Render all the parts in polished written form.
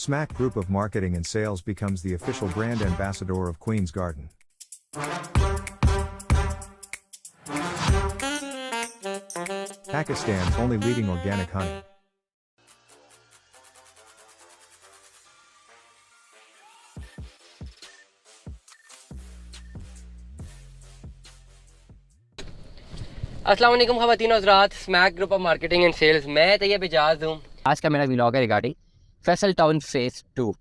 Smack Group of Marketing and Sales becomes the official brand ambassador of Queen's Garden. Pakistan's only leading organic honey. अस्सलाम वालेकुम ख़वातीन और हज़रात, smack group of marketing and sales. मैं तैयब एजाज हूँ। आज का मेरा व्लॉग है regarding Faisal town phase 2।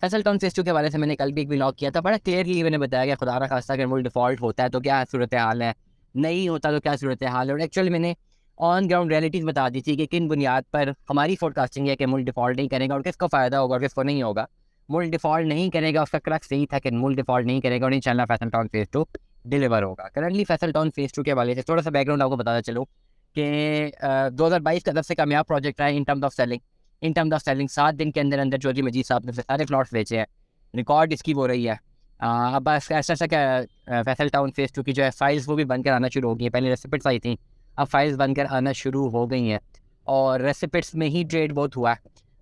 Faisal town phase 2 के हवाले से मैंने कल भी एक व्लॉग किया था। बड़ा क्लियरली मैंने बताया कि खुदा ना खास्ता अगर मुल्क डिफ़ॉल्ट होता है तो क्या सूरत हाल है, नहीं होता तो क्या सूरत हाल है। और एक्चुअली मैंने ऑन ग्राउंड रियलिटीज़ बता दी थी कि किन बुनियाद पर हमारी फोरकास्टिंग है कि मुल्क डिफ़ॉल्ट नहीं करेगा और किसको फ़ायदा होगा और किसको नहीं होगा। मुल्क डिफ़ॉल्ट नहीं करेगा, उसका क्रक्स यही था कि मुल्क डिफ़ॉल्ट नहीं करेगा और इंशाल्लाह फैसल टाउन फेज़ 2 डिलीवर होगा। करंटली फैसल टाउन फेज़ 2 के हवाले से थोड़ा सा बैकग्राउंड आपको बताना चलो कि 2022 का सबसे कामयाब प्रोजेक्ट रहा है इन टर्म्स ऑफ सेलिंग। 7 दिन के अंदर अंदर चौधरी मजीद साहब ने सारे प्लॉट्स बेचे हैं। रिकॉर्ड इसकी वो रही है। अब बस ऐसा क्या फैसल टाउन फेज़ 2 की जो है फाइल्स वो भी बनकर आना शुरू हो गई है। पहले रेसिपिट्स आई थी, अब फाइल्स बनकर आना शुरू हो गई हैं और रेसिपिट्स में ही ट्रेड बहुत हुआ है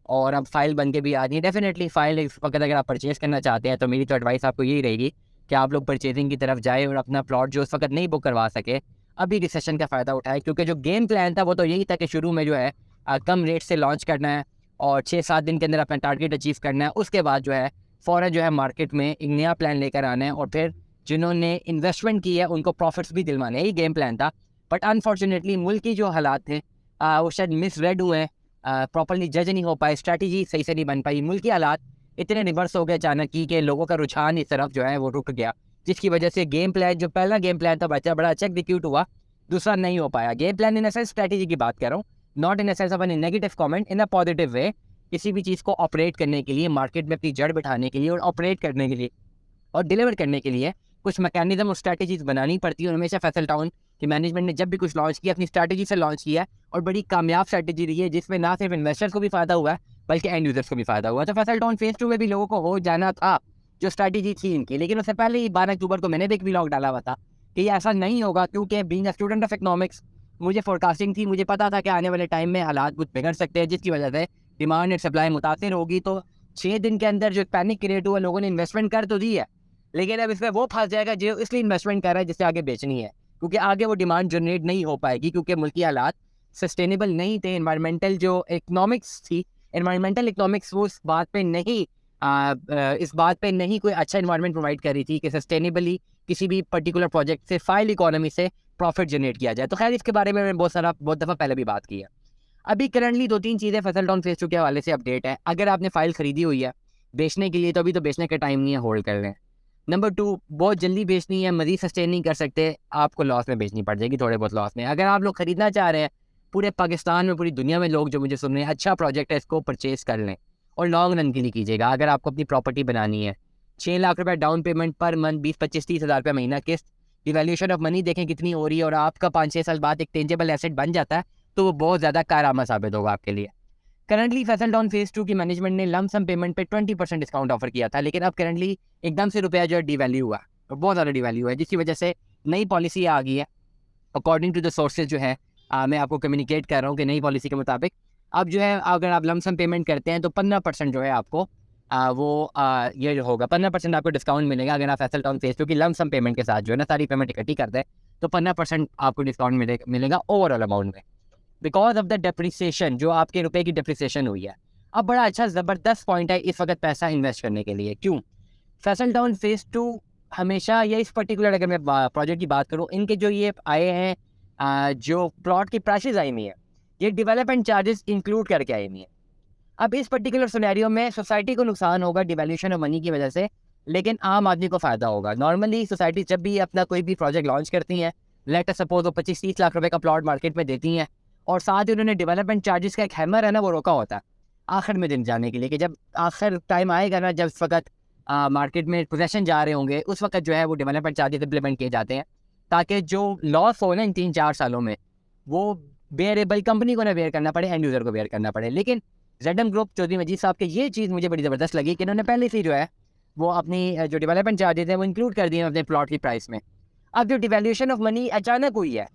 और अब फाइल बन के भी आ रही है। डेफिनेटली फाइल इस वक्त अगर आप परचेज़ करना चाहते हैं तो मेरी तो एडवाइस आपको यही रहेगी कि आप लोग परचेजिंग की तरफ जाए और अपना प्लॉट जो उस वक्त नहीं बुक करवा सके अभी रिसेशन का फ़ायदा उठाए, क्योंकि जो गेम प्लान था वो तो यही था कि शुरू में जो है कम रेट से लॉन्च करना है और 6-7 दिन के अंदर अपना टारगेट अचीव करना है। उसके बाद जो है फ़ौरन जो है मार्केट में एक नया प्लान लेकर आना है और फिर जिन्होंने इन्वेस्टमेंट की है उनको प्रॉफिट्स भी दिलवाने, यही गेम प्लान था। बट अनफॉर्चुनेटली मुल्क की जो हालात थे वो शायद मिसरेड हुए हैं, प्रॉपरली जज नहीं हो पाए, स्ट्रैटेजी सही से नहीं बन पाई। मुल्क की हालात इतने रिवर्स हो गए अचानक ही कि लोगों का रुझान इस तरफ जो है वो रुक गया, जिसकी वजह से गेम प्लान जो पहला गेम प्लान था बड़ा अच्छा एग्जीक्यूट हुआ, दूसरा नहीं हो पाया। Game plan in a sense strategy की बात कर रहा हूँ, not in a sense of an negative comment, in a positive way. किसी भी चीज़ को ऑपरेट करने के लिए, मार्केट में अपनी जड़ बिठाने के लिए और ऑपरेट करने के लिए और डिलीवर करने के लिए कुछ मैकेनिज्म और स्ट्रैटेजीज बनानी पड़ती है। और हमेशा फैसल टाउन की मैनेजमेंट ने जब भी कुछ लॉन्च किया अपनी स्ट्रैटेजी से लॉन्च किया और बड़ी कामयाब स्ट्रैटेजी रही है, जिसमें ना सिर्फ इन्वेस्टर्स को भी फ़ायदा हुआ है बल्कि एंड यूजर्स को भी फ़ायदा हुआ। तो फैसल टाउन फेज़ 2 में भी लोगों को हो जाना था जो स्ट्रैटेजी थी इनकी, लेकिन उससे पहले ही 12 अक्टूबर को मैंने भी एक व्लॉग डाला हुआ था कि ये ऐसा नहीं होगा, क्योंकि being a student of economics मुझे फोरकास्टिंग थी, मुझे पता था कि आने वाले टाइम में हालात कुछ बिगड़ सकते हैं जिसकी वजह से डिमांड एंड सप्लाई मुतासिर होगी। तो 6 दिन के अंदर जो पैनिक क्रिएट हुआ, लोगों ने इन्वेस्टमेंट कर तो दी है लेकिन अब इसमें वो फंस जाएगा जो इसलिए इन्वेस्टमेंट कर रहा है जिससे आगे बेचनी है, क्योंकि आगे वो डिमांड जनरेट नहीं हो पाएगी, क्योंकि मुल्की हालात सस्टेनेबल नहीं थे। एनवायरमेंटल जो इकोनॉमिक्स थी, एनवायरमेंटल इकोनॉमिक्स वो इस बात पे नहीं कोई अच्छा इन्वायरमेंट प्रोवाइड कर रही थी कि सस्टेनेबली किसी भी पर्टिकुलर प्रोजेक्ट से फाइल इकोनॉमी से प्रॉफिट जनरेट किया जाए। तो खैर इसके बारे में मैंने बहुत दफ़ा पहले भी बात की है। अभी करंटली 2-3 चीज़ें फैसल टाउन फेज़ 2 के हवाले से अपडेट है। अगर आपने फाइल खरीदी हुई है बेचने के लिए तो अभी तो बेचने का टाइम नहीं है, होल्ड कर लें। नंबर 2, बहुत जल्दी बेचनी है, मज़ीद सस्टेन नहीं कर सकते, आपको लॉस में बेचनी पड़ जाएगी, थोड़े बहुत लॉस में। अगर आप लोग ख़रीदना चाह रहे हैं, पूरे पाकिस्तान में पूरी दुनिया में लोग जो मुझे सुन रहे हैं, अच्छा प्रोजेक्ट है, इसको परचेज़ कर लें और लॉन्ग रन के लिए कीजिएगा। अगर आपको अपनी प्रॉपर्टी बनानी है, 6 लाख रुपये डाउन पेमेंट पर मंथ, 20-25-30 हज़ार रुपये महीना किस्त, डिवैल्यूएशन ऑफ मनी देखें कितनी हो रही है और आपका 5-6 साल बाद एक टेंजेबल एसेट बन जाता है तो वो बहुत ज़्यादा कारआमद साबित होगा आपके लिए। करंटली फैसल टाउन फेज़ 2 की मैनेजमेंट ने लमसम पेमेंट पे 20% डिस्काउंट ऑफर किया था, लेकिन अब करंटली एकदम से रुपया जो है डिवैल्यू हुआ और बहुत ज़्यादा डिवैल्यू है, जिसकी वजह से नई पॉलिसी आ गई है। अकॉर्डिंग टू द सोर्सेज जो है मैं आपको कम्युनिकेट कर रहा हूँ कि नई पॉलिसी के मुताबिक अब जो है अगर आप लमसम पेमेंट करते हैं तो 15% जो है आपको ये जो होगा 15% आपको डिस्काउंट मिलेगा। अगर आप फैसल टाउन फेज़ 2 की लमसम पेमेंट के साथ जो है ना सारी पेमेंट इकट्ठी करते हैं तो 15% आपको डिस्काउंट मिलेगा ओवरऑल अमाउंट में, बिकॉज ऑफ द डेप्रिसिएशन, जो आपके रुपए की डेप्रिसिएशन हुई है। अब बड़ा अच्छा ज़बरदस्त पॉइंट है इस वक्त पैसा इन्वेस्ट करने के लिए। क्यों? फैसल टाउन फेज़ 2 हमेशा ये इस पर्टिकुलर, अगर मैं प्रोजेक्ट की बात करूँ, इनके जो ये आए हैं जो प्लॉट की प्राइसेस आई हुई है, ये डेवलपमेंट चार्जेस इंक्लूड करके आई हुई है। अब इस पर्टिकुलर सिनेरियो में सोसाइटी को नुकसान होगा डिवैल्यूएशन ऑफ मनी की वजह से, लेकिन आम आदमी को फ़ायदा होगा। नॉर्मली सोसाइटी जब भी अपना कोई भी प्रोजेक्ट लॉन्च करती हैं, लेट अस सपोज वो 25-30 लाख रुपए का प्लॉट मार्केट में देती हैं और साथ ही उन्होंने डेवलपमेंट चार्जेस का एक हैमर है ना वो रोका होता है आखिर में दिन जाने के लिए, कि जब आखिर टाइम आएगा ना, जब इस वक्त मार्केट में पोजेसन जा रहे होंगे, उस वक्त जो है वो डेवलपमेंट चार्जेस इम्प्लीमेंट किए जाते हैं ताकि जो लॉस हो ना इन 3-4 सालों में वो बेयरेबल कंपनी को ना बेयर करना पड़े, एंड यूज़र को बेयर करना पड़े। लेकिन जेडएम ग्रुप चौधरी मजीद साहब के ये चीज़ मुझे बड़ी ज़बरदस्त लगी कि इन्होंने पहले से जो है वो अपनी जो डेवलपमेंट चार्जेस हैं वो इंक्लूड कर दिए अपने प्लॉट की प्राइस में। अब जो डिवैल्यूएशन ऑफ मनी अचानक हुई है,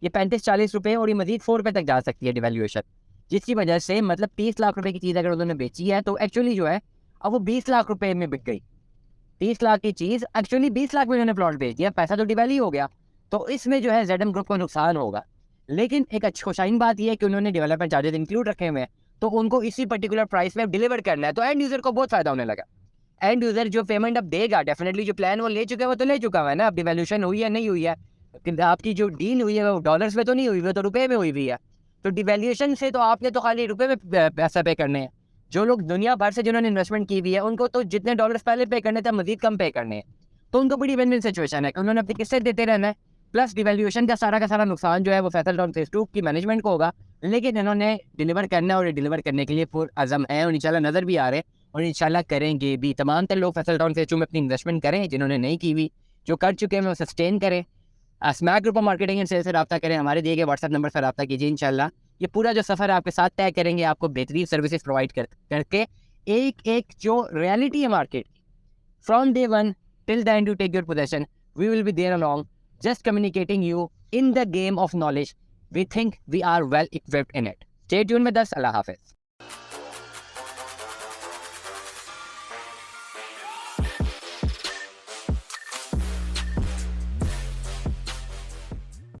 ये 35-40 रुपये और ये मजीद 4 रुपये तक जा सकती है डिवैल्यूएशन, जिसकी वजह से मतलब 30 लाख रुपए की चीज़ अगर उन्होंने बेची है तो एक्चुअली जो है अब वो 20 लाख रुपए में बिक गई। 30 लाख की चीज़ एक्चुअली 20 लाख में उन्होंने प्लॉट बेच दिया, पैसा तो डिवैल्यू हो गया। तो इसमें जो है ZM ग्रुप को नुकसान होगा। लेकिन एक अच्छी खुशाइन बात यह है कि उन्होंने डेवलपमेंट चार्जेस इंक्लूड रखे हुए हैं, तो उनको इसी पर्टिकुलर प्राइस में डिलीवर करना है, तो एंड यूज़र को बहुत फ़ायदा होने लगा। एंड यूज़र जो पेमेंट अब देगा, डेफिनेटली जो प्लान वो ले चुका है वो तो ले चुका है ना, अब डिवैल्यूशन हुई है नहीं हुई है, आपकी जो डील हुई है वो डॉलर्स में तो नहीं हुई, वो तो रुपये में हुई हुई है। तो डिवैल्यूशन से तो आपने तो खाली रुपये में पैसा पे करने हैं। जो लोग दुनिया भर से जिन्होंने इन्वेस्टमेंट की हुई है उनको तो जितने डॉलर्स पहले पे करने थे मजीद कम पे करने हैं। तो उनको बड़ी विन विन सिचुएशन है कि उन्होंने अपनी किस्तें देते रहना है, प्लस डिवैल्यूएशन का सारा नुकसान जो है वो फैसल टाउन फेज 2 की मैनेजमेंट को होगा। लेकिन इन्होंने डिलीवर करना है और डिलीवर करने के लिए पुरअज़म है और इंशाल्लाह नज़र भी आ रहे हैं और इंशाल्लाह करेंगे भी। तमाम तर लोग फैसल टाउन फेज 2 में अपनी इन्वेस्टमेंट करें, जिन्होंने नहीं की हुई, जो कर चुके हैं वो सस्टेन करें। Smack group of marketing and sales से रब्ता करें, हमारे दिए गए व्हाट्सएप नंबर पर रब्ता कीजिए। इंशाल्लाह ये पूरा जो सफ़र है आपके साथ तय करेंगे, आपको बेहतरीन सर्विसेज प्रोवाइड करके एक जो रियलिटी है market from day 1 till the end to take your possession, we will be there along, just communicating you in the game of knowledge. We think we are well equipped in it. Stay tuned with us. Allah Hafiz.